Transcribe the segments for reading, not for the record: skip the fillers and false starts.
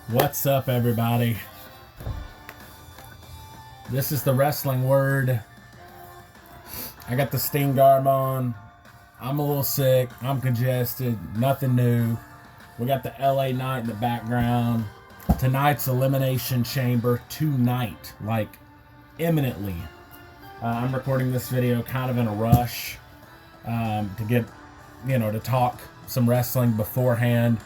What's up, everybody? This is the wrestling word. I got the Sting garb on. I'm a little sick. I'm congested. Nothing new. We got the LA Knight in the background. Tonight's Elimination Chamber tonight, like imminently. I'm recording this video kind of in a rush to get, to talk some wrestling beforehand.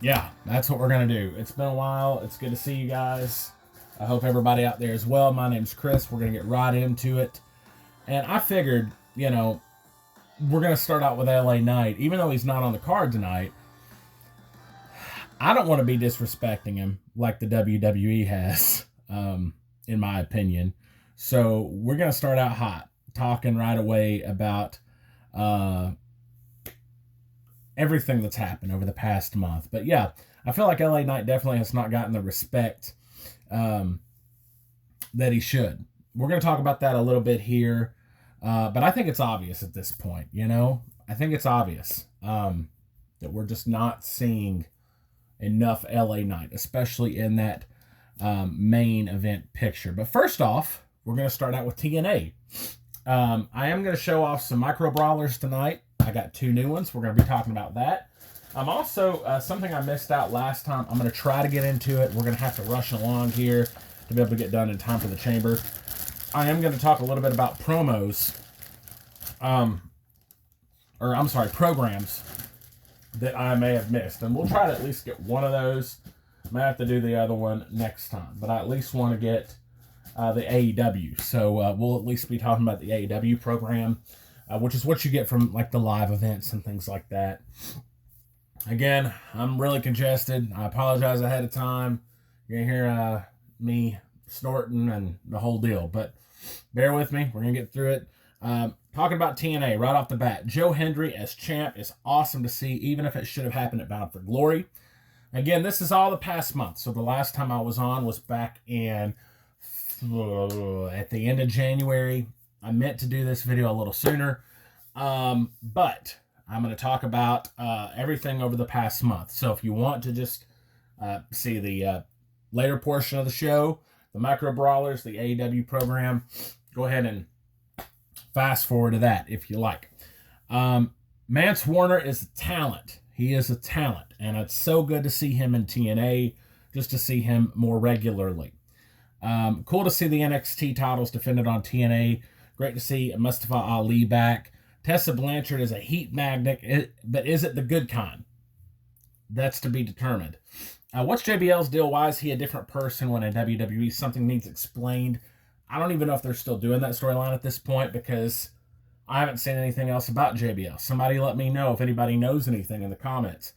Yeah, that's what we're going to do. It's been a while. It's good to see you guys. I hope everybody out there as well. My name's Chris. We're going to get right into it. And I figured, we're going to start out with LA Knight. Even though he's not on the card tonight, I don't want to be disrespecting him like the WWE has, in my opinion. So we're going to start out hot, talking right away about everything that's happened over the past month. But yeah, I feel like LA Knight definitely has not gotten the respect that he should. We're going to talk about that a little bit here. But I think it's obvious at this point, I think it's obvious that we're just not seeing enough LA Knight, especially in that main event picture. But first off, we're going to start out with TNA. I am going to show off some micro brawlers tonight. I got 2 new ones. We're going to be talking about that. I'm also, something I missed out last time, I'm going to try to get into it. We're going to have to rush along here to be able to get done in time for the chamber. I am going to talk a little bit about promos, programs that I may have missed. And we'll try to at least get one of those. I may have to do the other one next time. But I at least want to get the AEW. So we'll at least be talking about the AEW program. Which is what you get from like the live events and things like that. Again, I'm really congested. I apologize ahead of time. You're going to hear me snorting and the whole deal. But bear with me. We're going to get through it. Talking about TNA right off the bat. Joe Hendry as champ is awesome to see, even if it should have happened at Bound for Glory. Again, this is all the past month. So the last time I was on was back in at the end of January. I meant to do this video a little sooner, but I'm going to talk about everything over the past month. So if you want to just see the later portion of the show, the Micro Brawlers, the AEW program, go ahead and fast forward to that if you like. Mance Warner is a talent. He is a talent, and it's so good to see him in TNA, just to see him more regularly. Cool to see the NXT titles defended on TNA. Great to see Mustafa Ali back. Tessa Blanchard is a heat magnet, but is it the good kind? That's to be determined. What's JBL's deal? Why is he a different person when in WWE? Something needs explained. I don't even know if they're still doing that storyline at this point because I haven't seen anything else about JBL. Somebody let me know if anybody knows anything in the comments.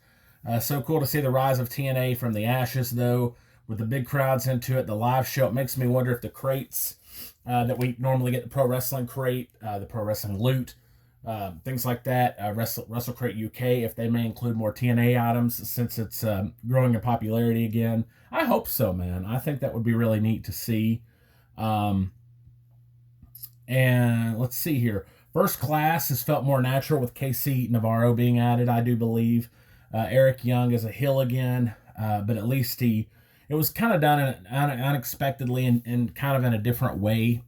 So cool to see the rise of TNA from the ashes, though, with the big crowds into it. The live show, it makes me wonder if the crates that we normally get, the Pro Wrestling Crate, the Pro Wrestling Loot, things like that, Wrestle Crate UK, if they may include more TNA items since it's growing in popularity again. I hope so, man. I think that would be really neat to see. And let's see here. First Class has felt more natural with KC Navarro being added, I do believe. Eric Young is a heel again, but at least it was kind of done unexpectedly and kind of in a different way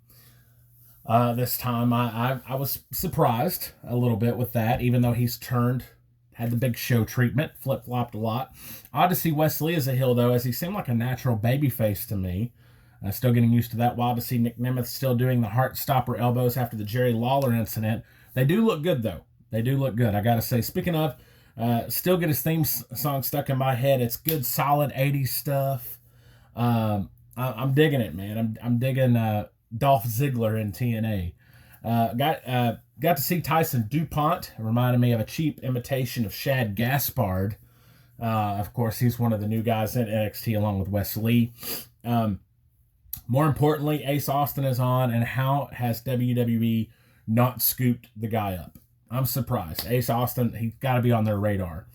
this time. I was surprised a little bit with that, even though he's had the big show treatment, flip-flopped a lot. Odd to see Wesley as a heel, though, as he seemed like a natural babyface to me. Still getting used to that. Wild to see Nick Nemeth still doing the heart stopper elbows after the Jerry Lawler incident. They do look good, though. They do look good, I gotta say. Speaking of, still get his theme song stuck in my head. It's good, solid 80s stuff. I'm digging it, man. I'm digging Dolph Ziggler in TNA. Got to see Tyson DuPont. It reminded me of a cheap imitation of Shad Gaspard. Of course, he's one of the new guys in NXT along with Wes Lee. More importantly, Ace Austin is on, and how has WWE not scooped the guy up? I'm surprised. Ace Austin, he's got to be on their radar.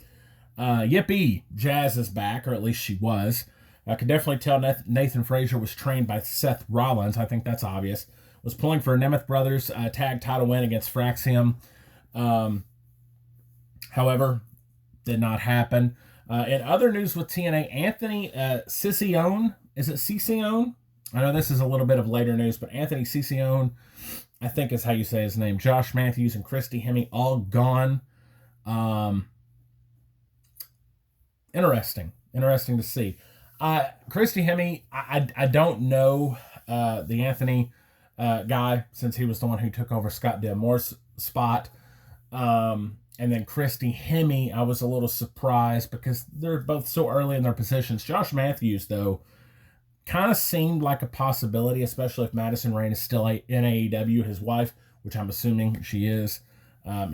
Yippee, Jazz is back, or at least she was. I could definitely tell Nathan Frazier was trained by Seth Rollins. I think that's obvious. Was pulling for a Nemeth Brothers tag title win against Fraxium. However, did not happen. In other news with TNA, Anthony Ciccione, is it Ciccione? I know this is a little bit of later news, but Anthony Ciccione, I think is how you say his name. Josh Matthews and Christy Hemme all gone. Interesting to see. Christy Hemme, I don't know the Anthony guy, since he was the one who took over Scott D'Amore's spot. And then Christy Hemme, I was a little surprised because they're both so early in their positions. Josh Matthews, though, kind of seemed like a possibility, especially if Madison Rayne is still in AEW. His wife, which I'm assuming she is,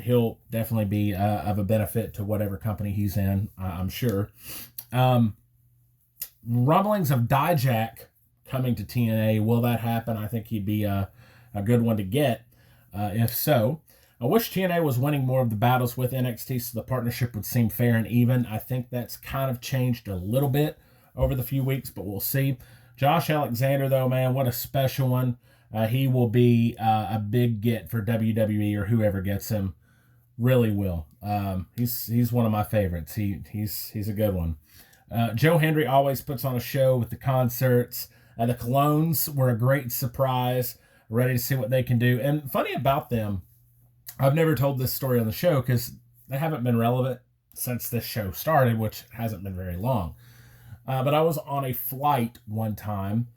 he'll definitely be of a benefit to whatever company he's in, I'm sure. Rumblings of Dijak coming to TNA. Will that happen? I think he'd be a good one to get, if so. I wish TNA was winning more of the battles with NXT so the partnership would seem fair and even. I think that's kind of changed a little bit over the few weeks, but we'll see. Josh Alexander, though, man, what a special one. He will be a big get for WWE or whoever gets him. Really will. He's one of my favorites. He's a good one. Joe Hendry always puts on a show with the concerts. The Colognes were a great surprise. Ready to see what they can do. And funny about them, I've never told this story on the show because they haven't been relevant since this show started, which hasn't been very long. But I was on a flight one time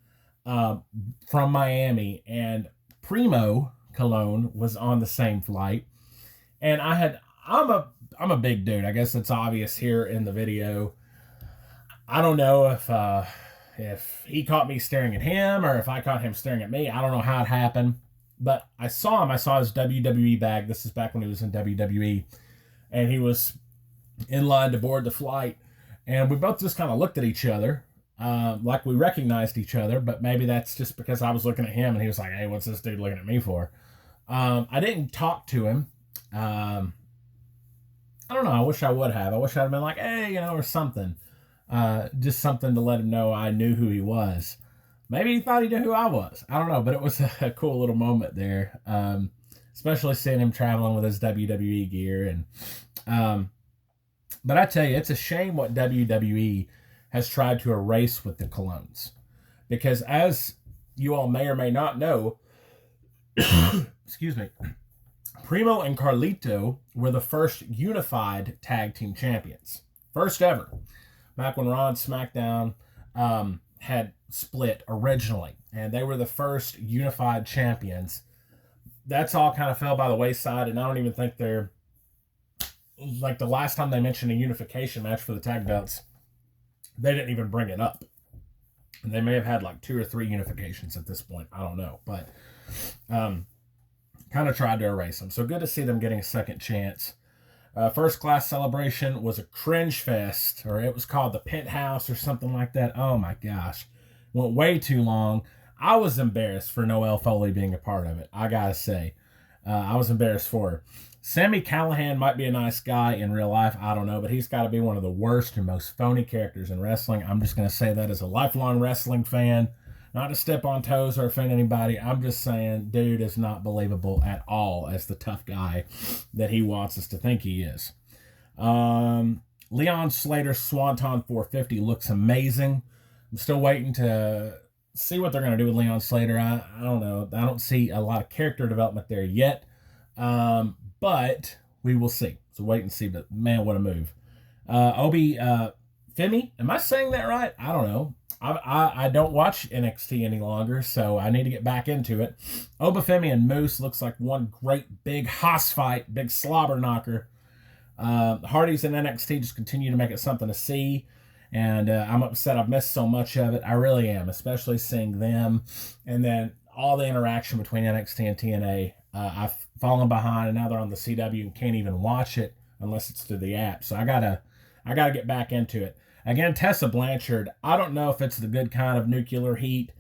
from Miami, and Primo Cologne was on the same flight. And I'm a big dude. I guess it's obvious here in the video. I don't know if he caught me staring at him or if I caught him staring at me. I don't know how it happened. But I saw him. I saw his WWE bag. This is back when he was in WWE. And he was in line to board the flight. And we both just kind of looked at each other like we recognized each other. But maybe that's just because I was looking at him and he was like, hey, what's this dude looking at me for? I didn't talk to him. I don't know. I wish I would have. I wish I'd have been like, hey, or something. Just something to let him know I knew who he was. Maybe he thought he knew who I was. I don't know, but it was a cool little moment there, especially seeing him traveling with his WWE gear. But I tell you, it's a shame what WWE has tried to erase with the Colognes. Because as you all may or may not know, excuse me, Primo and Carlito were the first unified tag team champions. First ever. Back when Raw and SmackDown had split originally, and they were the first unified champions. That's all kind of fell by the wayside, and I don't even think they're like the last time they mentioned a unification match for the tag belts, they didn't even bring it up. And they may have had like 2 or 3 unifications at this point. I don't know, but kind of tried to erase them. So good to see them getting a second chance. First Class Celebration was a cringe fest, or it was called the Penthouse or something like that. Oh my gosh. Went way too long. I was embarrassed for Noelle Foley being a part of it. I gotta say. I was embarrassed for her. Sami Callihan might be a nice guy in real life. I don't know, but he's got to be one of the worst and most phony characters in wrestling. I'm just going to say that as a lifelong wrestling fan. Not to step on toes or offend anybody. I'm just saying, dude is not believable at all as the tough guy that he wants us to think he is. Leon Slater's Swanton 450 looks amazing. I'm still waiting to see what they're going to do with Leon Slater. I don't know. I don't see a lot of character development there yet. But we will see. So wait and see. But man, what a move. Obi Femi, am I saying that right? I don't know. I don't watch NXT any longer, so I need to get back into it. Obafemi and Moose looks like one great big hoss fight, big slobber knocker. Hardys and NXT just continue to make it something to see, and I'm upset I've missed so much of it. I really am, especially seeing them, and then all the interaction between NXT and TNA. I've fallen behind, and now they're on the CW and can't even watch it unless it's through the app. So I gotta get back into it. Again, Tessa Blanchard, I don't know if it's the good kind of nuclear heat.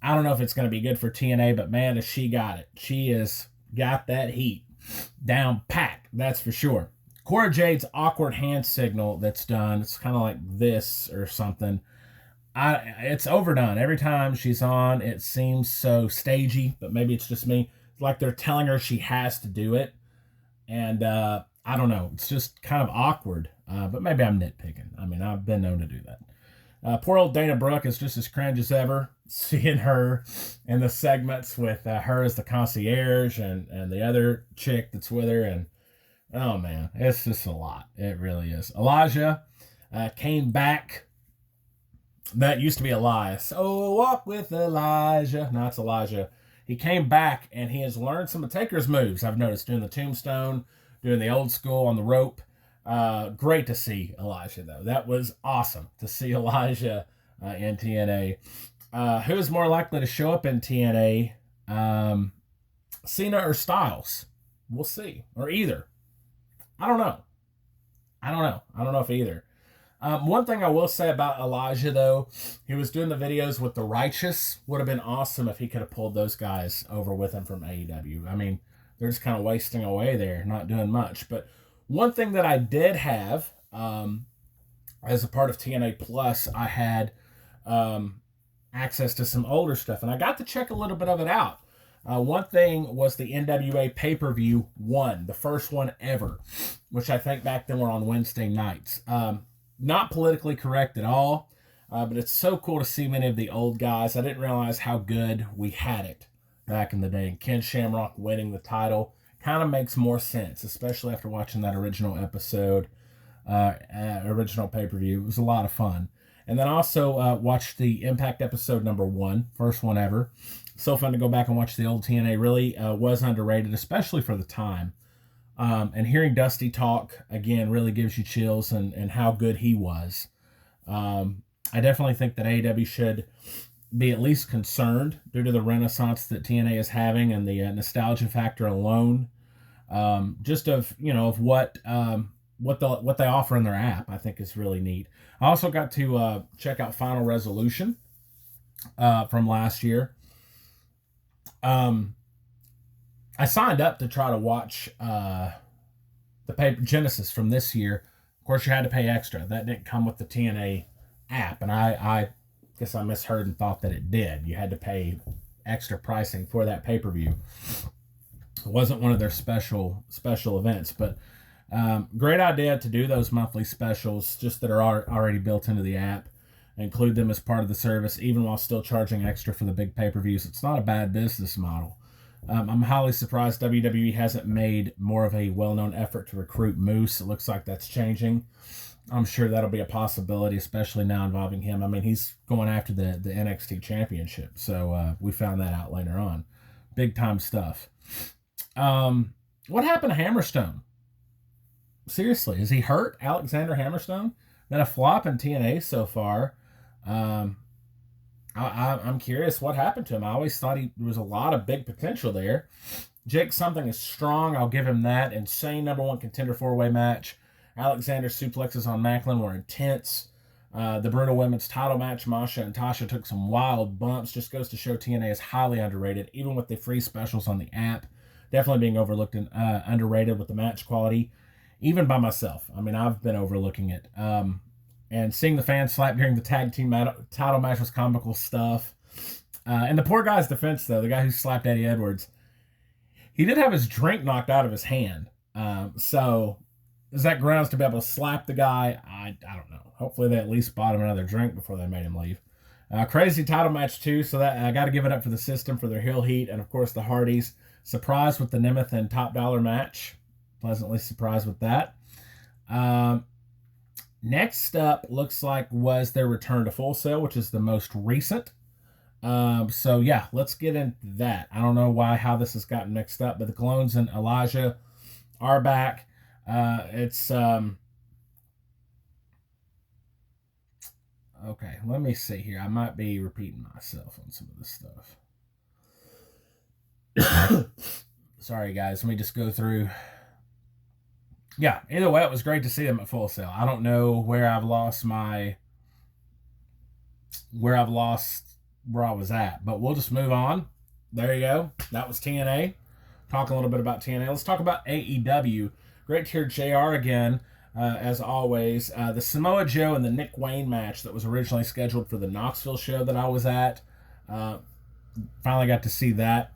I don't know if it's going to be good for TNA, but man, has she got it. She has got that heat down packed, that's for sure. Cora Jade's awkward hand signal that's done, it's kind of like this or something. It's overdone. Every time she's on, it seems so stagey, but maybe it's just me. It's like they're telling her she has to do it. And I don't know. It's just kind of awkward. But maybe I'm nitpicking. I mean, I've been known to do that. Poor old Dana Brooke is just as cringe as ever. Seeing her in the segments with her as the concierge and the other chick that's with her. And, oh, man, it's just a lot. It really is. Elijah came back. That used to be Elias. So walk with Elijah. No, it's Elijah. He came back, and he has learned some of Taker's moves, I've noticed, doing the tombstone, doing the old school on the rope. Great to see Elijah, though. That was awesome to see Elijah in TNA. Who's more likely to show up in TNA? Cena or Styles? We'll see. Or either. I don't know. I don't know if either. One thing I will say about Elijah, though, he was doing the videos with the Righteous. Would have been awesome if he could have pulled those guys over with him from AEW. I mean, they're just kind of wasting away there, not doing much. But one thing that I did have, as a part of TNA Plus, I had access to some older stuff, and I got to check a little bit of it out. One thing was the NWA pay-per-view 1, the first one ever, which I think back then were on Wednesday nights. Not politically correct at all, but it's so cool to see many of the old guys. I didn't realize how good we had it back in the day. Ken Shamrock winning the title kind of makes more sense, especially after watching that original episode, original pay-per-view. It was a lot of fun. And then also watched the Impact episode number 1, first one ever. So fun to go back and watch the old TNA. Really was underrated, especially for the time. And hearing Dusty talk, again, really gives you chills and how good he was. I definitely think that AEW should be at least concerned due to the renaissance that TNA is having and the nostalgia factor alone. Just of what they offer in their app, I think is really neat. I also got to check out Final Resolution from last year. I signed up to try to watch the paper Genesis from this year. Of course, you had to pay extra. That didn't come with the TNA app, and I guess I misheard and thought that it did. You had to pay extra pricing for that pay-per-view. It wasn't one of their special events, but great idea to do those monthly specials just that are already built into the app. Include them as part of the service, even while still charging extra for the big pay-per-views. It's not a bad business model. I'm highly surprised WWE hasn't made more of a well-known effort to recruit Moose. It looks like that's changing. I'm sure that'll be a possibility, especially now involving him. I mean, he's going after the NXT championship, so we found that out later on. Big-time stuff. What happened to Hammerstone? Seriously, is he hurt? Alexander Hammerstone? Been a flop in TNA so far. I'm curious what happened to him. I always thought there was a lot of big potential there. Jake Something is strong. I'll give him that. Insane number 1 contender 4-way match. Alexander suplexes on Macklin were intense. The Brutal Women's title match, Masha and Tasha took some wild bumps. Just goes to show TNA is highly underrated, even with the free specials on the app. Definitely being overlooked and underrated with the match quality, even by myself. I mean, I've been overlooking it. And seeing the fans slap during the tag team title match was comical stuff. And the poor guy's defense, though, the guy who slapped Eddie Edwards, he did have his drink knocked out of his hand. So is that grounds to be able to slap the guy? I don't know. Hopefully they at least bought him another drink before they made him leave. Crazy title match, too. So that I got to give it up for the System for their heel heat. And, of course, the Hardys. Surprised with the Nemeth and Top Dollar match. Pleasantly surprised with that. Next up, looks like was their return to Full Sail, which is the most recent. So yeah, let's get into that. I don't know how this has gotten mixed up, but the Clones and Elijah are back. It's okay. Let me see here. I might be repeating myself on some of this stuff. Sorry, guys. Let me just go through. Yeah, either way, it was great to see them at Full Sail. I don't know where I was at, but we'll just move on. There you go. That was TNA. Talk a little bit about TNA. Let's talk about AEW. Great to hear JR again, as always. The Samoa Joe and the Nick Wayne match that was originally scheduled for the Knoxville show that I was at. Finally got to see that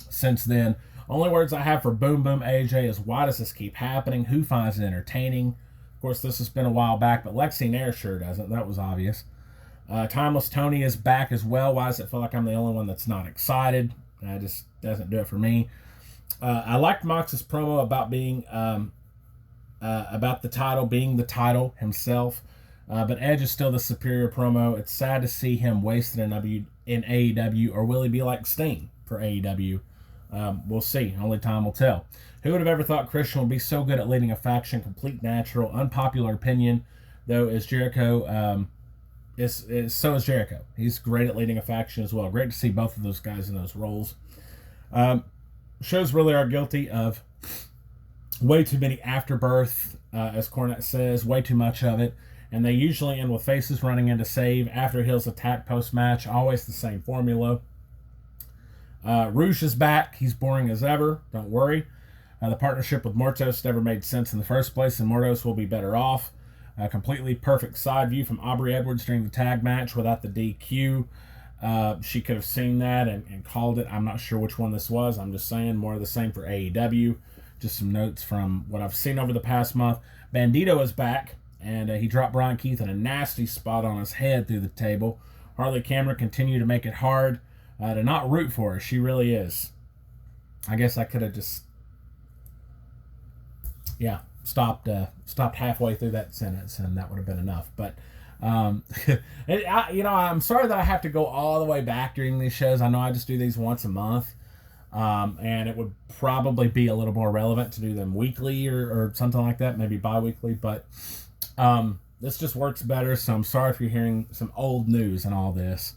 since then. Only words I have for Boom Boom AJ is, why does this keep happening? Who finds it entertaining? course, this has been a while back, but Lexi Nair sure doesn't. That was obvious. Timeless Tony is back as well. Why does it feel like I'm the only one that's not excited? That just doesn't do it for me. I liked Mox's promo about being about the title being the title himself, but Edge is still the superior promo. It's sad to see him wasted in AEW, or will he be like Sting for AEW? We'll see. Only time will tell. Who would have ever thought Christian would be so good at leading a faction? Complete natural. Unpopular opinion, though, is Jericho. So is Jericho. He's great at leading a faction as well. Great to see both of those guys in those roles. Shows really are guilty of way too many afterbirth, as Cornette says, way too much of it. And they usually end with faces running in to save, after heels attack post-match. Always the same formula. Rouge is back. He's boring as ever. Don't worry. The partnership with Mortos never made sense in the first place, and Mortos will be better off. A completely perfect side view from Aubrey Edwards during the tag match without the DQ. She could have seen that and called it. I'm not sure which one this was. I'm just saying more of the same for AEW. Just some notes from what I've seen over the past month. Bandito is back, and he dropped Brian Keith in a nasty spot on his head through the table. Harley Cameron continued to make it hard to not root for her. She really is. I guess I could have just, stopped halfway through that sentence, and that would have been enough. But I'm sorry that I have to go all the way back during these shows. I know I just do these once a month, and it would probably be a little more relevant to do them weekly or something like that, maybe bi-weekly. But this just works better, so I'm sorry if you're hearing some old news and all this.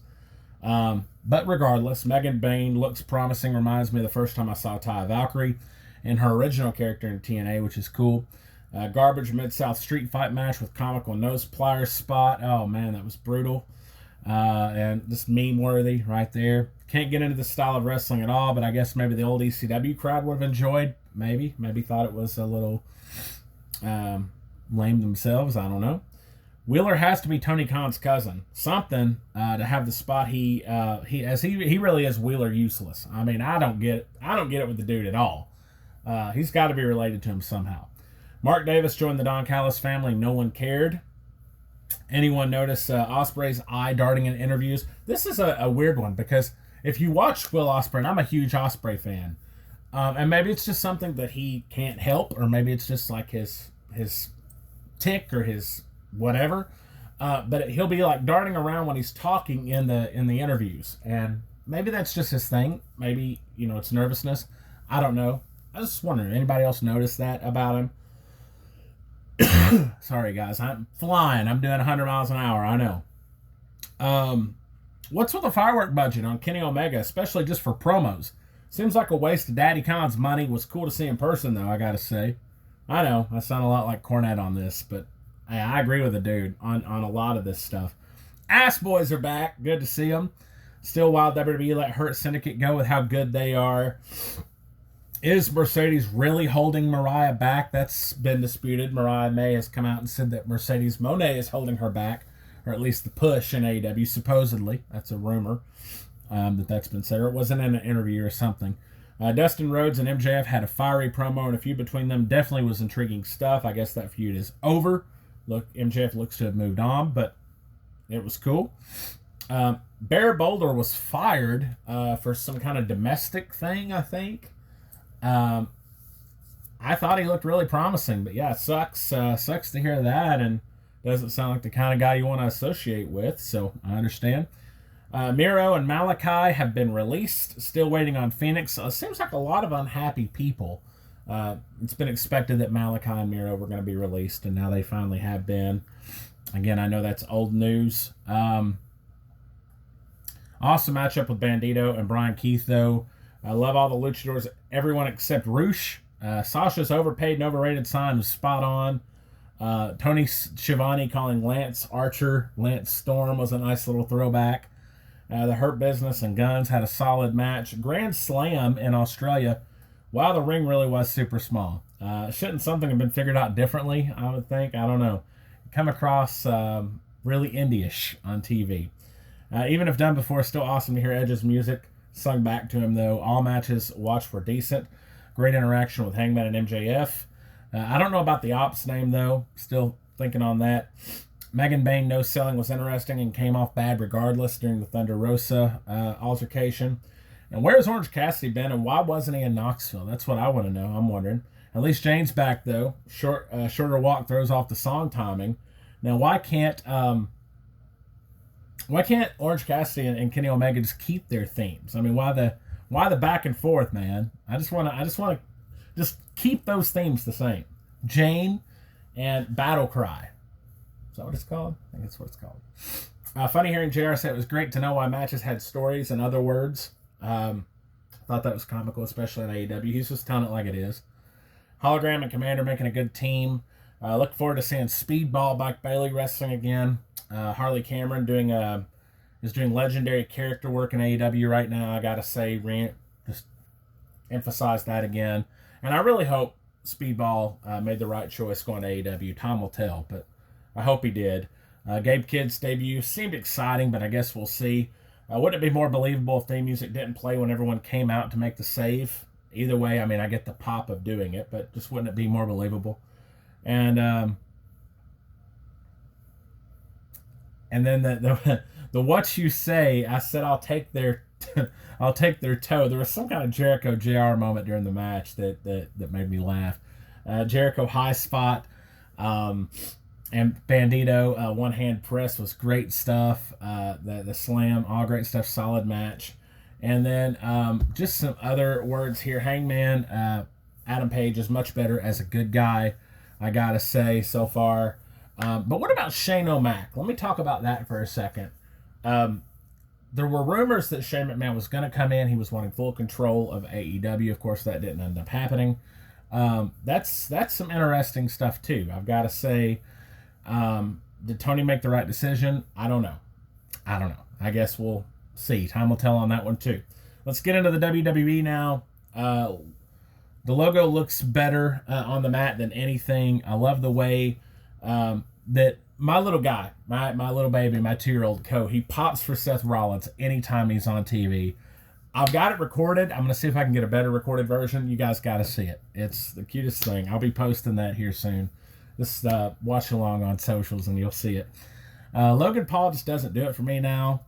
But regardless, Megan Bain looks promising. Reminds me of the first time I saw Taya Valkyrie in her original character in TNA, which is cool. Garbage Mid-South street fight match with comical nose pliers spot. Oh, man, that was brutal. And just meme-worthy right there. Can't get into the style of wrestling at all, but I guess maybe the old ECW crowd would have enjoyed. Maybe thought it was a little lame themselves. I don't know. Wheeler has to be Tony Khan's cousin. Something to have the spot he really is Wheeler useless. I mean, I don't get it with the dude at all. He's got to be related to him somehow. Mark Davis joined the Don Callis family. No one cared. Anyone notice Ospreay's eye darting in interviews? This is a weird one, because if you watch Will Ospreay, and I'm a huge Ospreay fan, and maybe it's just something that he can't help, or maybe it's just like his tick or his whatever, but he'll be like darting around when he's talking in the interviews, and maybe that's just his thing. Maybe it's nervousness. I don't know. I was just wondering, anybody else notice that about him? Sorry, guys. I'm flying. I'm doing 100 miles an hour. I know. What's with the firework budget on Kenny Omega, especially just for promos? Seems like a waste of Daddy Khan's money. Was cool to see in person, though, I gotta say. I know, I sound a lot like Cornette on this, but I agree with the dude on a lot of this stuff. Ass Boys are back. Good to see them. Still wild WWE let Hurt Syndicate go with how good they are. Is Mercedes really holding Mariah back? That's been disputed. Mariah May has come out and said that Mercedes Moné is holding her back, or at least the push in AEW, supposedly. That's a rumor that's been said, or it wasn't in an interview or something. Dustin Rhodes and MJF had a fiery promo, and a feud between them definitely was intriguing stuff. I guess that feud is over. Look, MJF looks to have moved on, but it was cool. Bear Boulder was fired for some kind of domestic thing, I think. I thought he looked really promising, but yeah, it sucks. Sucks to hear that, and doesn't sound like the kind of guy you want to associate with, so I understand. Miro and Malachi have been released. Still waiting on Phoenix. It seems like a lot of unhappy people. It's been expected that Malachi and Miro were going to be released, and now they finally have been. Again, I know that's old news. Awesome matchup with Bandito and Brian Keith, though. I love all the luchadors, everyone except Roosh. Sasha's overpaid and overrated sign was spot on. Tony Schiavone calling Lance Archer Lance Storm was a nice little throwback. The Hurt Business and Guns had a solid match. Grand Slam in Australia. Wow, the ring really was super small. Shouldn't something have been figured out differently, I would think? I don't know. Come across really indie-ish on TV. Even if done before, still awesome to hear Edge's music sung back to him, though. All matches watched were decent. Great interaction with Hangman and MJF. I don't know about the Ops name, though. Still thinking on that. Megan Bain no selling was interesting and came off bad regardless during the Thunder Rosa altercation. And where's Orange Cassidy been, and why wasn't he in Knoxville? That's what I want to know. I'm wondering. At least Jane's back, though. Shorter walk throws off the song timing. Now, why can't Orange Cassidy and Kenny Omega just keep their themes? I mean, why the back and forth, man? I just want to just keep those themes the same. Jane and Battle Cry. Is that what it's called? I think that's what it's called. Funny hearing JR say it was great to know why matches had stories. In other words, I thought that was comical, especially in AEW. He's just telling it like it is. Hologram and Commander making a good team. Look forward to seeing Speedball back Bailey wrestling again. Harley Cameron is doing legendary character work in AEW right now. I gotta say, just emphasize that again. And I really hope Speedball made the right choice going to AEW. Time will tell, but I hope he did. Gabe Kidd's debut seemed exciting, but I guess we'll see. Wouldn't it be more believable if theme music didn't play when everyone came out to make the save? Either way, I mean, I get the pop of doing it, but just wouldn't it be more believable? And then the what you say, I said I'll take their toe. There was some kind of Jericho JR moment during the match that made me laugh. Jericho high spot and Bandito one hand press was great stuff. The slam, all great stuff, solid match. And then just some other words here. Hangman Adam Page is much better as a good guy, I gotta say, so far. But what about Shane O'Mac? Let me talk about that for a second. There were rumors that Shane McMahon was going to come in. He was wanting full control of AEW. Of course, that didn't end up happening. That's some interesting stuff, too. I've got to say, did Tony make the right decision? I don't know. I guess we'll see. Time will tell on that one, too. Let's get into the WWE now. The logo looks better on the mat than anything. I love the way that my little guy, my little baby, my 2-year-old Co, he pops for Seth Rollins anytime he's on TV. I've got it recorded. I'm going to see if I can get a better recorded version. You guys got to see it. It's the cutest thing. I'll be posting that here soon. Just watch along on socials and you'll see it. Logan Paul just doesn't do it for me now.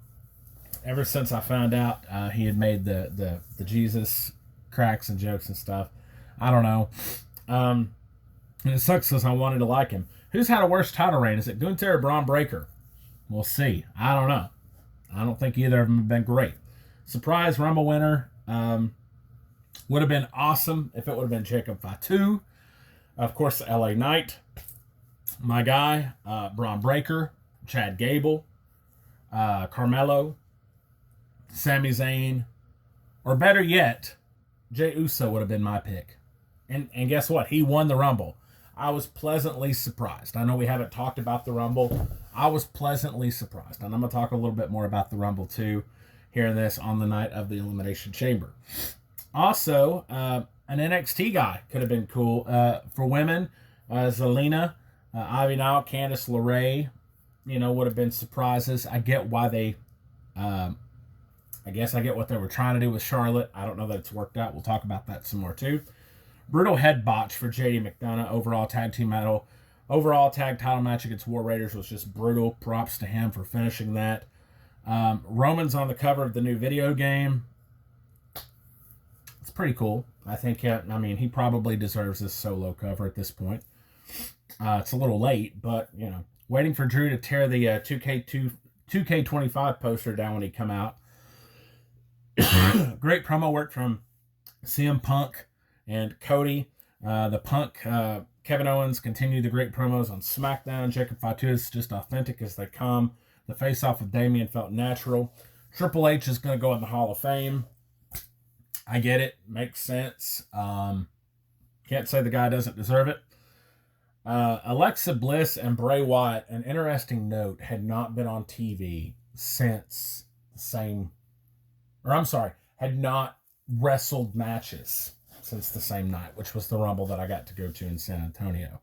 Ever since I found out he had made the Jesus cracks and jokes and stuff. I don't know. And it sucks because I wanted to like him. Who's had a worse title reign? Is it Gunther or Braun Breaker? We'll see. I don't know. I don't think either of them have been great. Surprise Rumble winner. Would have been awesome if it would have been Jacob Fatu. Of course, the LA Knight. My guy, Braun Breaker. Chad Gable. Carmelo. Sami Zayn. Or better yet, Jey Uso would have been my pick. And guess what? He won the Rumble. I was pleasantly surprised. I know we haven't talked about the Rumble. I was pleasantly surprised. And I'm going to talk a little bit more about the Rumble, too, here in this on the night of the Elimination Chamber. Also, an NXT guy could have been cool. For women, Zelina, Ivy Nile, Candice LeRae, would have been surprises. I get why they... I guess I get what they were trying to do with Charlotte. I don't know that it's worked out. We'll talk about that some more, too. Brutal head botch for JD McDonough. Overall tag title match against War Raiders was just brutal. Props to him for finishing that. Roman's on the cover of the new video game. It's pretty cool. I think, he probably deserves this solo cover at this point. It's a little late, but, waiting for Drew to tear the 2K25 poster down when he come out. Great promo work from CM Punk and Cody. The Punk, Kevin Owens continue the great promos on SmackDown. Jacob Fatu is just authentic as they come. The face-off with Damian felt natural. Triple H is going to go in the Hall of Fame. I get it. Makes sense. Can't say the guy doesn't deserve it. Alexa Bliss and Bray Wyatt, an interesting note, had not been on TV since had not wrestled matches since the same night, which was the Rumble that I got to go to in San Antonio.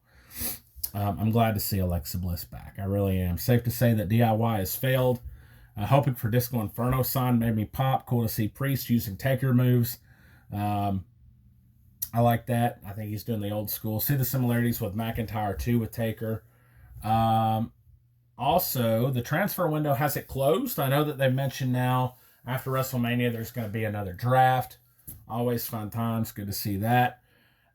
I'm glad to see Alexa Bliss back. I really am. Safe to say that DIY has failed. Hoping for Disco Inferno sign made me pop. Cool to see Priest using Taker moves. I I like that. I think he's doing the old school. See the similarities with McIntyre too with Taker. Also, the transfer window has it closed. I know that they've mentioned now after WrestleMania there's going to be another draft. Always fun times. Good to see that.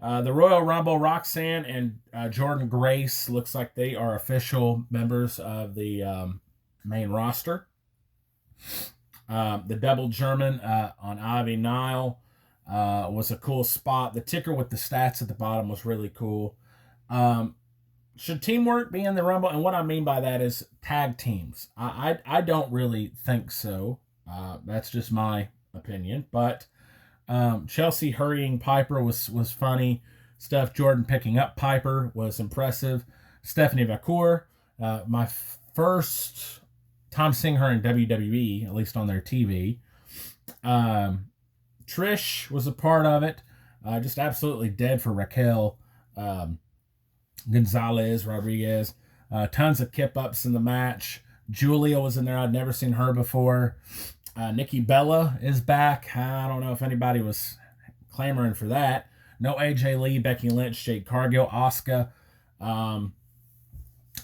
The Royal Rumble, Roxanne and Jordan Grace looks like they are official members of the main roster. The double German on Ivy Nile was a cool spot. The ticker with the stats at the bottom was really cool. Should teamwork be in the Rumble? And what I mean by that is tag teams. I don't really think so. That's just my opinion. But Chelsea hurrying Piper was funny. Steph Jordan picking up Piper was impressive. Stephanie Vacour, my first time seeing her in WWE, at least on their TV. Trish was a part of it. Just absolutely dead for Raquel. Gonzalez, Rodriguez. Tons of kip-ups in the match. Julia was in there. I'd never seen her before. Nikki Bella is back. I don't know if anybody was clamoring for that. No AJ Lee, Becky Lynch, Jade Cargill, Asuka.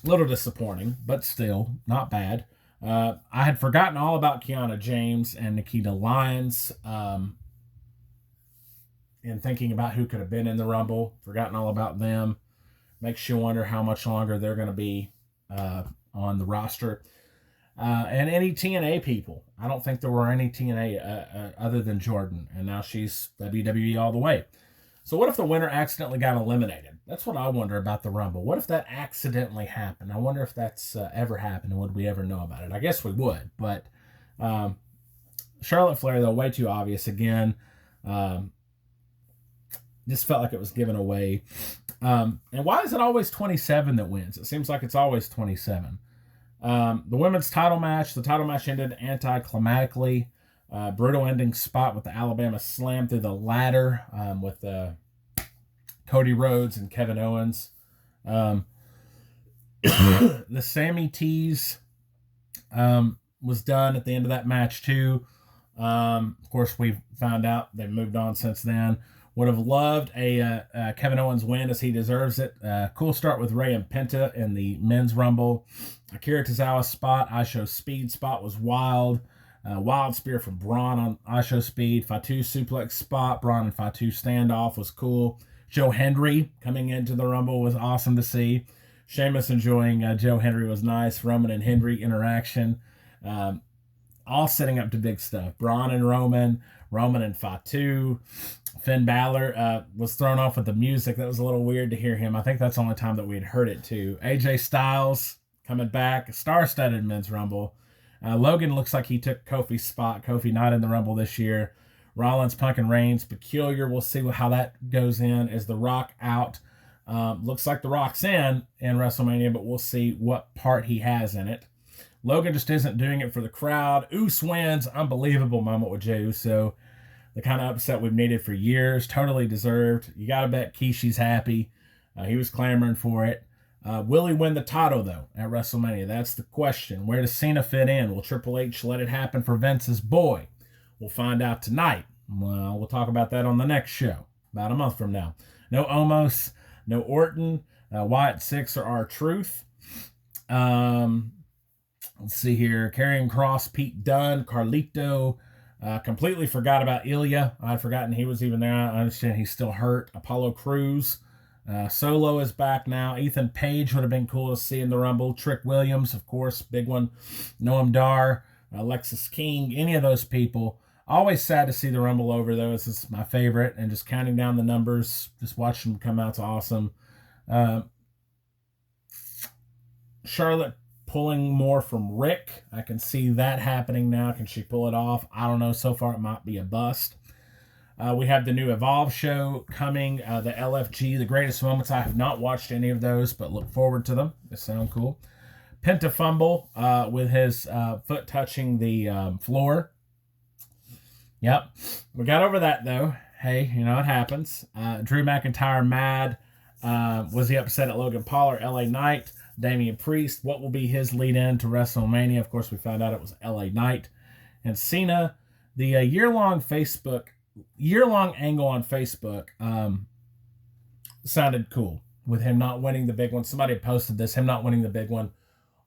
Little disappointing, but still not bad. I had forgotten all about Kiana James and Nikita Lyons in thinking about who could have been in the Rumble. Forgotten all about them. Makes you wonder how much longer they're going to be on the roster. And any TNA people. I don't think there were any TNA other than Jordan. And now she's WWE all the way. So what if the winner accidentally got eliminated? That's what I wonder about the Rumble. What if that accidentally happened? I wonder if that's ever happened and would we ever know about it? I guess we would. But Charlotte Flair, though, way too obvious again. Just felt like it was given away. And why is it always 27 that wins? It seems like it's always 27. The women's title match. The title match ended anticlimactically. Brutal ending spot with the Alabama Slam through the ladder with Cody Rhodes and Kevin Owens. The Sammy tease was done at the end of that match too. Of course, we found out they've moved on since then. Would have loved a Kevin Owens win as he deserves it. Cool start with Rey and Penta in the men's Rumble. Akira Tozawa's spot, Aisho Speed spot was wild. Wild spear from Braun on Aisho Speed. Fatu suplex spot. Braun and Fatu standoff was cool. Joe Hendry coming into the Rumble was awesome to see. Sheamus enjoying Joe Hendry was nice. Roman and Hendry interaction. All setting up to big stuff. Braun and Roman. Roman and Fatu. Finn Balor was thrown off with the music. That was a little weird to hear him. I think that's the only time that we had heard it too. AJ Styles coming back. Star-studded men's Rumble. Logan looks like he took Kofi's spot. Kofi not in the Rumble this year. Rollins, Punk, and Reigns. Peculiar. We'll see how that goes in. Is The Rock out? Looks like The Rock's in WrestleMania, but we'll see what part he has in it. Logan just isn't doing it for the crowd. Uso wins. Unbelievable moment with Jey Uso. The kind of upset we've needed for years. Totally deserved. You got to bet Kishi's happy. He was clamoring for it. Will he win the title, though, at WrestleMania? That's the question. Where does Cena fit in? Will Triple H let it happen for Vince's boy? We'll find out tonight. Well, we'll talk about that on the next show, about a month from now. No Omos, no Orton, Wyatt Six or R-Truth. Let's see here. Karrion Kross, Pete Dunne, Carlito. Completely forgot about Ilya. I'd forgotten he was even there. I understand he's still hurt. Apollo Crews. Solo is back now. Ethan Page would have been cool to see in the Rumble. Trick Williams, of course, big one. Noam Dar, Alexis King, any of those people. Always sad to see the Rumble over, though. This is my favorite. And just counting down the numbers, just watching them come out is awesome. Charlotte pulling more from Rick. I can see that happening now. Can she pull it off? I don't know. So far, it might be a bust. We have the new Evolve show coming, the LFG, the greatest moments. I have not watched any of those, but look forward to them. They sound cool. Penta fumble with his foot touching the floor. Yep. We got over that, though. Hey, you know, it happens. Drew McIntyre mad. Was he upset at Logan Paul or LA Knight? Damian Priest, what will be his lead-in to WrestleMania? Of course, we found out it was LA Knight. And Cena, the year-long Facebook year-long angle on Facebook sounded cool with him not winning the big one. Somebody had posted this, him not winning the big one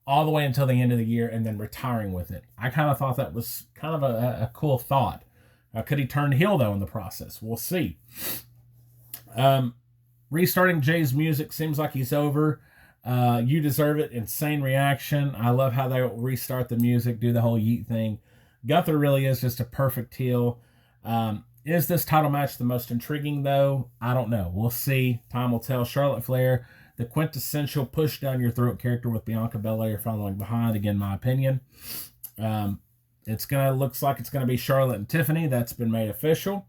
all the way until the end of the year and then retiring with it. I kind of thought that was kind of a cool thought. Could he turn heel, though, in the process? We'll see. Restarting Jay's music seems like he's over. You Deserve It, insane reaction. I love how they restart the music, do the whole yeet thing. Gunther really is just a perfect heel. Is this title match the most intriguing, though? I don't know. We'll see. Time will tell. Charlotte Flair, the quintessential push down your throat character with Bianca Belair following behind. Again, my opinion. Looks like it's gonna be Charlotte and Tiffany. That's been made official.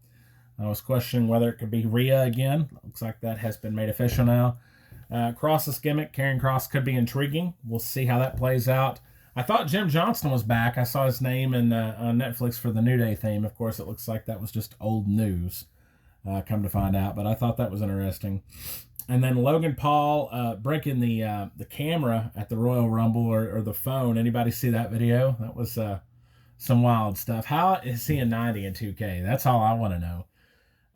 I was questioning whether it could be Rhea again. Looks like that has been made official now. Cross's gimmick, Karrion Kross, could be intriguing. We'll see how that plays out. I thought Jim Johnston was back. I saw his name on Netflix for the New Day theme. Of course, it looks like that was just old news, come to find out. But I thought that was interesting. And then Logan Paul breaking the camera at the Royal Rumble or the phone. Anybody see that video? That was some wild stuff. How is he a 90 in 2K? That's all I want to know.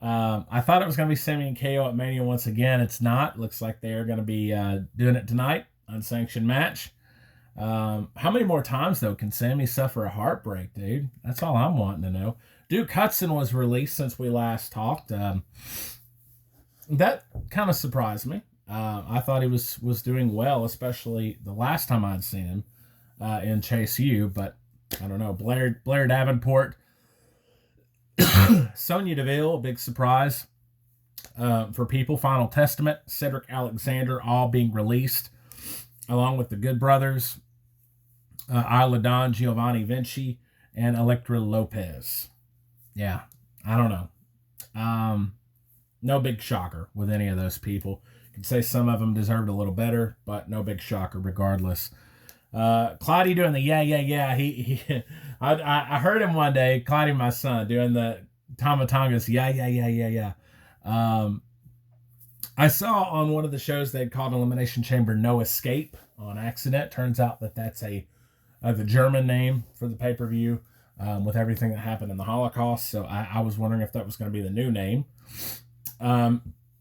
I thought it was going to be Sami and KO at Mania once again. It's not. Looks like they are going to be doing it tonight. Unsanctioned match. How many more times, though, can Sami suffer a heartbreak, dude? That's all I'm wanting to know. Duke Hudson was released since we last talked. That kind of surprised me. I thought he was doing well, especially the last time I'd seen him in Chase U, but I don't know. Blair Davenport, Sonya Deville, big surprise for people. Final Testament, Cedric Alexander, all being released, along with the Good Brothers, Isla Dawn, Giovanni Vinci, and Elektra Lopez. Yeah, I don't know. No big shocker with any of those people. You could say some of them deserved a little better, but no big shocker regardless. Clyde doing the yeah. I heard him one day, Clyde, my son, doing the Tama Tonga's yeah. I saw on one of the shows they'd called Elimination Chamber No Escape on accident. Turns out that's the German name for the pay-per-view with everything that happened in the Holocaust. So I was wondering if that was going to be the new name.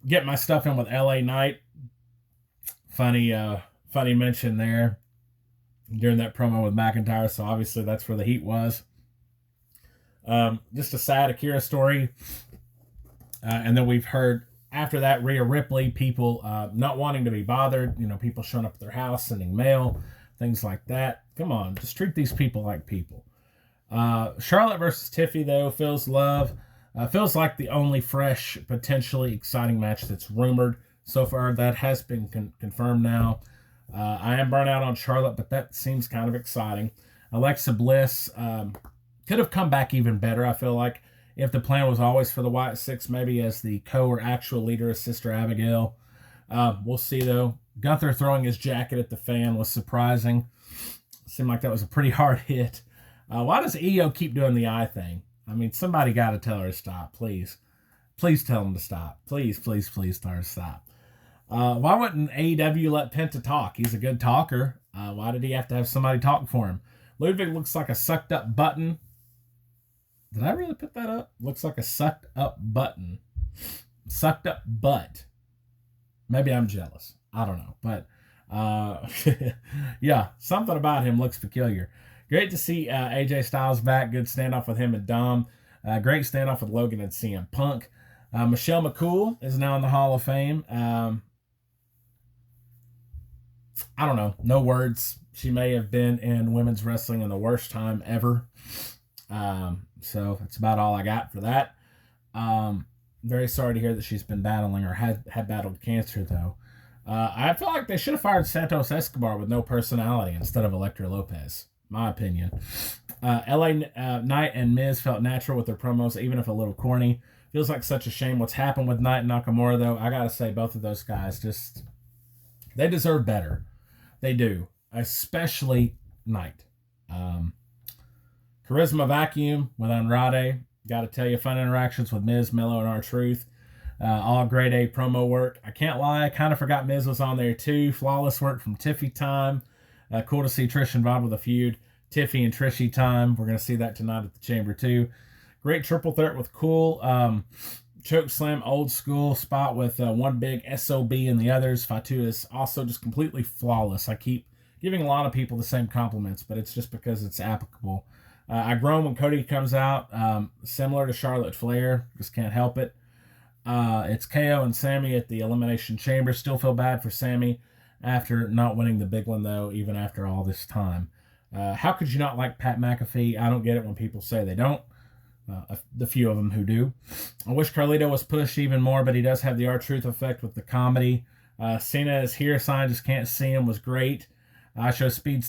Get my stuff in with LA Knight. Funny mention there during that promo with McIntyre. So obviously that's where the heat was. Just a sad Akira story. And then we've heard after that, Rhea Ripley, people not wanting to be bothered, people showing up at their house, sending mail, things like that. Come on, just treat these people like people. Charlotte versus Tiffy, though, feels like the only fresh, potentially exciting match that's rumored so far. That has been confirmed now. I am burnt out on Charlotte, but that seems kind of exciting. Alexa Bliss could have come back even better, I feel like. If the plan was always for the White Six, maybe as the or actual leader of Sister Abigail. We'll see, though. Gunther throwing his jacket at the fan was surprising. Seemed like that was a pretty hard hit. Why does Io keep doing the eye thing? I mean, somebody got to tell her to stop, please. Please tell him to stop. Please tell her to stop. Why wouldn't AEW let Penta talk? He's a good talker. Why did he have to have somebody talk for him? Ludwig looks like a sucked up button. Did I really put that up? Looks like a sucked up button. Sucked up butt. Maybe I'm jealous. I don't know. But, yeah, something about him looks peculiar. Great to see AJ Styles back. Good standoff with him and Dom. Great standoff with Logan and CM Punk. Michelle McCool is now in the Hall of Fame. I don't know. No words. She may have been in women's wrestling in the worst time ever. So that's about all I got for that. Very sorry to hear that she's been battling or had battled cancer, though. I feel like they should have fired Santos Escobar with no personality instead of Elektra Lopez. My opinion. LA Knight and Miz felt natural with their promos, even if a little corny. Feels like such a shame what's happened with Knight and Nakamura, though. I gotta say, both of those guys they deserve better. They do. Especially Knight. Charisma Vacuum with Andrade. Gotta tell you, fun interactions with Miz, Mello, and R-Truth. All grade A promo work. I can't lie, I kind of forgot Miz was on there too. Flawless work from Tiffy time. Cool to see Trish involved with a feud. Tiffy and Trishy time. We're going to see that tonight at the Chamber too. Great triple threat with Cool. Choke slam, old school spot with one big SOB and the others. Fatu is also just completely flawless. I keep giving a lot of people the same compliments, but it's just because it's applicable. I groan when Cody comes out, similar to Charlotte Flair. Just can't help it. It's KO and Sammy at the Elimination Chamber. Still feel bad for Sammy after not winning the big one, though, even after all this time. How could you not like Pat McAfee? I don't get it when people say they don't. The few of them who do. I wish Carlito was pushed even more, but he does have the R-Truth effect with the comedy. Cena is here sign, just can't see him, was great. I show Speed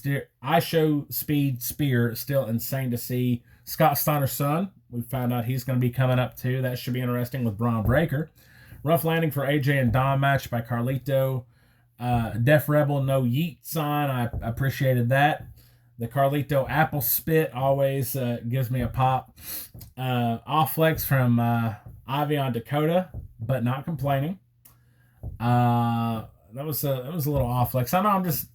Spear, still insane to see. Scott Steiner's son, we found out he's going to be coming up too. That should be interesting with Braun Breaker. Rough landing for AJ and Dom match by Carlito. Def Rebel no yeet sign, I appreciated that. The Carlito apple spit always gives me a pop. Off flex from Ivy on Dakota, but not complaining. That was a little off flex. I know I'm just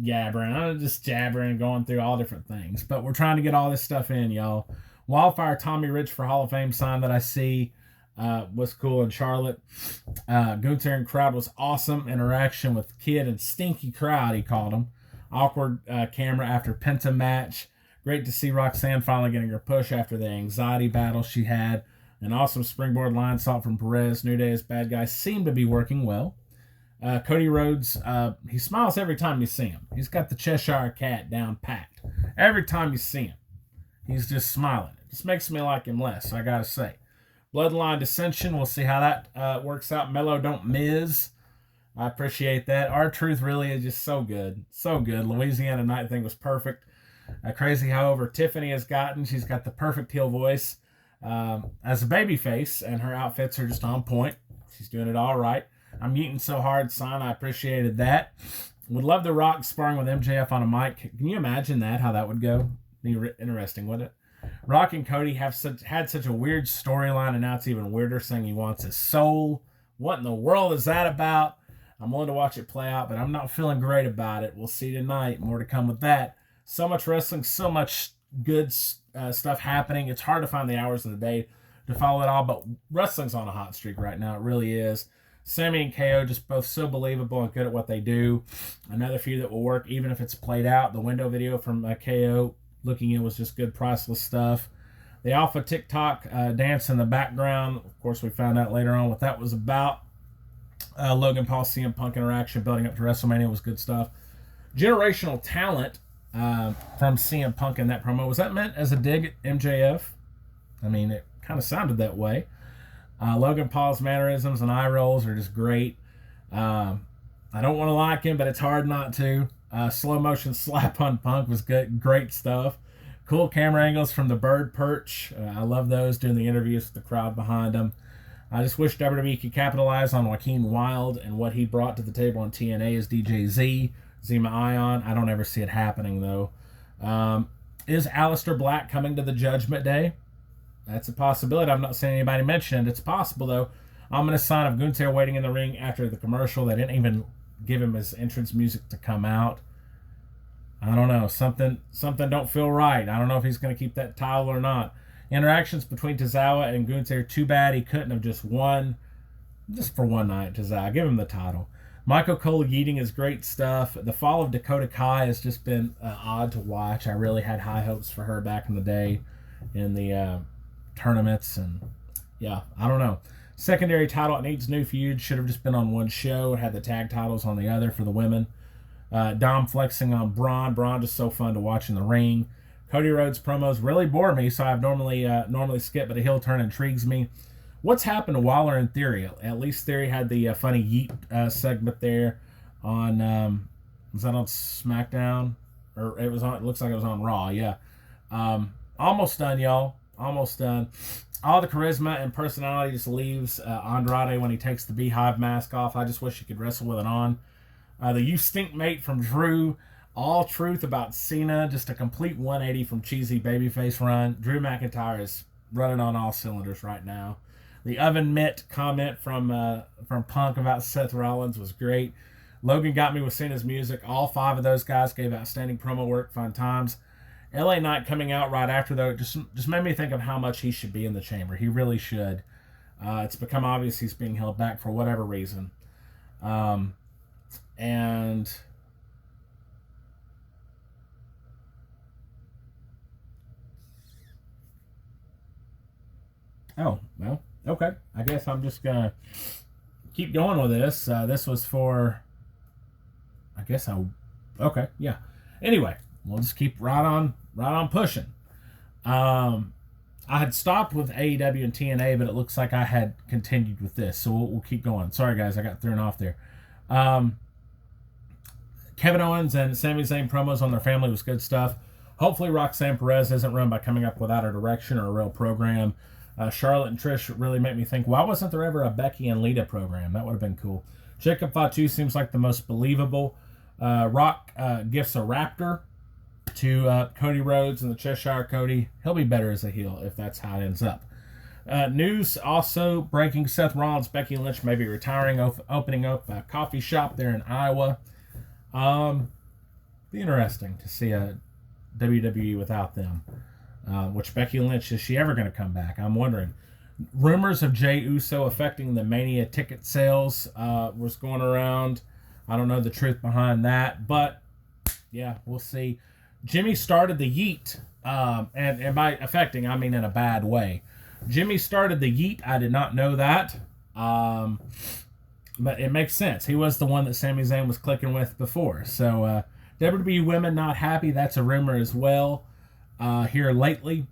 jabbering, going through all different things, but we're trying to get all this stuff in, y'all. Wildfire Tommy Rich for Hall of Fame sign that I see was cool in Charlotte. Gunther and crowd was awesome. Interaction with Kid and Stinky Crowd, he called him. Awkward camera after Penta match. Great to see Roxanne finally getting her push after the anxiety battle she had. An awesome springboard line salt from Perez. New Day as bad guys seem to be working well. Cody Rhodes, he smiles every time you see him. He's got the Cheshire Cat down packed. Every time you see him, he's just smiling. It just makes me like him less, I gotta say. Bloodline Dissension, we'll see how that works out. Mello don't Miz. I appreciate that. R-Truth really is just so good. So good. Louisiana Night thing was perfect. Crazy, however, Tiffany has gotten. She's got the perfect heel voice as a babyface, and her outfits are just on point. She's doing it all right. I'm eating so hard, son. I appreciated that. Would love The Rock sparring with MJF on a mic. Can you imagine that, how that would go? Be interesting, wouldn't it? Rock and Cody had such a weird storyline, and now it's even weirder, saying he wants his soul. What in the world is that about? I'm willing to watch it play out, but I'm not feeling great about it. We'll see tonight. More to come with that. So much wrestling, so much good stuff happening. It's hard to find the hours of the day to follow it all, but wrestling's on a hot streak right now. It really is. Sammy and KO just both so believable and good at what they do. Another feud that will work even if it's played out. The window video from KO looking in was just good, priceless stuff. The Alpha TikTok dance in the background. Of course, we found out later on what that was about. Logan Paul CM Punk interaction building up to WrestleMania was good stuff. Generational talent from CM Punk in that promo. Was that meant as a dig at MJF? I mean, it kind of sounded that way. Logan Paul's mannerisms and eye rolls are just great. I don't want to like him, but it's hard not to. Slow motion slap on Punk was good, great stuff. Cool camera angles from the bird perch. I love those, doing the interviews with the crowd behind him. I just wish WWE could capitalize on Joaquin Wilde and what he brought to the table on TNA as DJ Z, Zema Ion. I don't ever see it happening, though. Is Aleister Black coming to the Judgment Day? That's a possibility. I'm not saying anybody mentioned it. It's possible, though. Ominous sign of Gunther waiting in the ring after the commercial. They didn't even give him his entrance music to come out. I don't know. Something don't feel right. I don't know if he's going to keep that title or not. Interactions between Tozawa and Gunther. Too bad he couldn't have just won. Just for one night, Tozawa. Give him the title. Michael Cole yeeting is great stuff. The fall of Dakota Kai has just been odd to watch. I really had high hopes for her back in the day in the tournaments. And yeah, I don't know. Secondary title, it needs new feud. Should have just been on one show. It had the tag titles on the other for the women. Dom flexing on Braun. Braun just so fun to watch in the ring. Cody Rhodes promos really bore me, so I've normally skip, but a heel turn intrigues me. What's happened to Waller and Theory? At least Theory had the funny yeet segment there on was that on SmackDown? Or it looks like it was on Raw, yeah. Almost done, y'all. Almost done. All the charisma and personality just leaves Andrade when he takes the Beehive mask off. I just wish he could wrestle with it on. The You Stink Mate from Drew. All truth about Cena. Just a complete 180 from cheesy babyface run. Drew McIntyre is running on all cylinders right now. The Oven Mitt comment from Punk about Seth Rollins was great. Logan got me with Cena's music. All five of those guys gave outstanding promo work, fun times. LA Knight coming out right after, though, just made me think of how much he should be in the chamber. He really should. It's become obvious he's being held back for whatever reason. And oh, well, okay. I guess I'm just going to keep going with this. This was for, I guess okay, yeah. Anyway, we'll just keep right on pushing. I had stopped with AEW and TNA, but it looks like I had continued with this, so we'll keep going. Sorry, guys, I got thrown off there. Kevin Owens and Sami Zayn promos on their family was good stuff. Hopefully, Roxanne Perez isn't run by coming up without a direction or a real program. Charlotte and Trish really make me think, why wasn't there ever a Becky and Lita program? That would have been cool. Jacob Fatu seems like the most believable. Rock gifts a Raptor to Cody Rhodes and the Cheshire Cody. He'll be better as a heel if that's how it ends up. News also breaking: Seth Rollins, Becky Lynch may be retiring, opening up a coffee shop there in Iowa. Be interesting to see a WWE without them. Which Becky Lynch, is she ever going to come back? I'm wondering. Rumors of Jey Uso affecting the Mania ticket sales was going around. I don't know the truth behind that, but yeah, we'll see. Jimmy started the yeet, and by affecting, I mean in a bad way. Jimmy started the yeet. I did not know that, but it makes sense. He was the one that Sami Zayn was clicking with before. So WWE women not happy. That's a rumor as well here lately.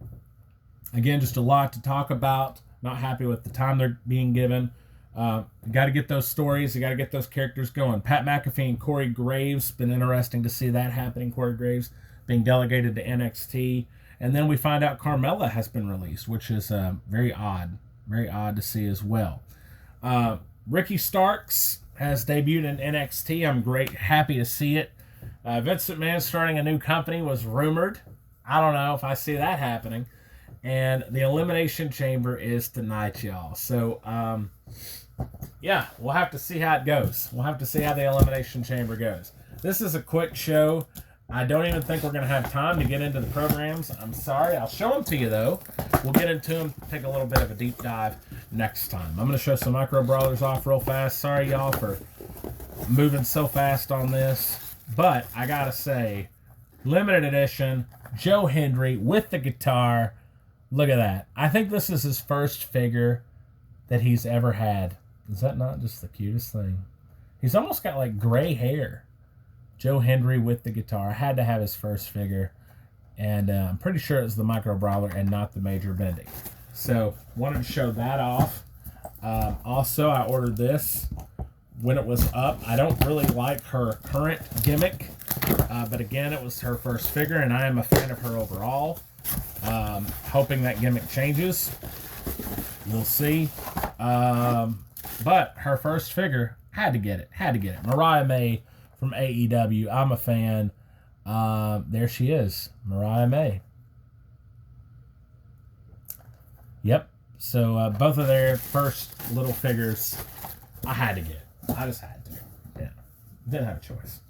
Again, just a lot to talk about. Not happy with the time they're being given. You got to get those stories. You got to get those characters going. Pat McAfee and Corey Graves. Been interesting to see that happening. Corey Graves being delegated to NXT. And then we find out Carmella has been released, which is very odd. Very odd to see as well. Ricky Starks has debuted in NXT. I'm happy to see it. Vince McMahon starting a new company was rumored. I don't know if I see that happening. And the Elimination Chamber is tonight, y'all. So, yeah, we'll have to see how it goes. We'll have to see how the Elimination Chamber goes. This is a quick show. I don't even think we're going to have time to get into the programs. I'm sorry. I'll show them to you, though. We'll get into them, take a little bit of a deep dive next time. I'm going to show some Micro Brawlers off real fast. Sorry, y'all, for moving so fast on this. But I got to say, limited edition, Joe Hendry with the guitar. Look at that. I think this is his first figure that he's ever had. Is that not just the cutest thing? He's almost got like gray hair. Joe Hendry with the guitar. I had to have his first figure. And I'm pretty sure it was the Micro Brawler and not the Major Bendy. So, wanted to show that off. Also, I ordered this when it was up. I don't really like her current gimmick. But again, it was her first figure, and I am a fan of her overall. Hoping that gimmick changes. We'll see. But her first figure, had to get it. Mariah May from AEW. I'm a fan. There she is. Mariah May. Yep. So both of their first little figures, I had to get. I just had to. Yeah. Didn't have a choice.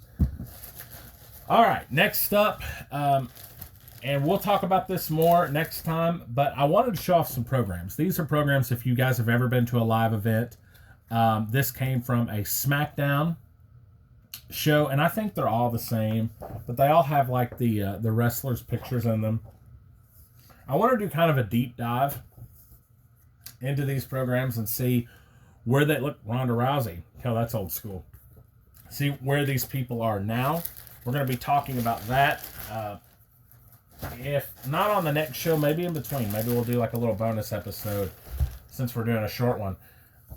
All right. Next up, and we'll talk about this more next time, but I wanted to show off some programs. These are programs if you guys have ever been to a live event. This came from a SmackDown show, and I think they're all the same, but they all have like the wrestlers' pictures in them. I want to do kind of a deep dive into these programs and see where they look. Ronda Rousey, hell, that's old school. See where these people are now. We're going to be talking about that. If not on the next show, maybe in between. Maybe we'll do like a little bonus episode since we're doing a short one.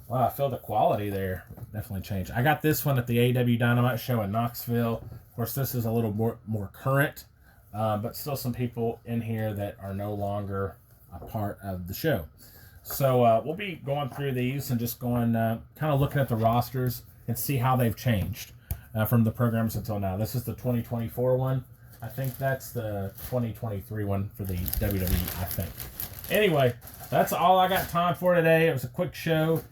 Wow, I feel the quality there definitely changed. I got this one at the AEW Dynamite show in Knoxville. Of course, this is a little more current, but still some people in here that are no longer a part of the show. So we'll be going through these and just going kind of looking at the rosters and see how they've changed from the programs until now. This is the 2024 one. I think that's the 2023 one for the WWE, I think. Anyway, that's all I got time for today. It was a quick show.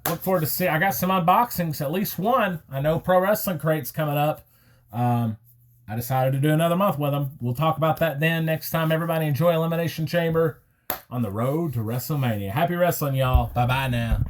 Look forward to see. I got some unboxings, at least one. I know Pro Wrestling Crate's coming up. I I decided to do another month with them. We'll talk about that then next time. Everybody enjoy Elimination Chamber on the road to WrestleMania. Happy wrestling, y'all. Bye-bye now.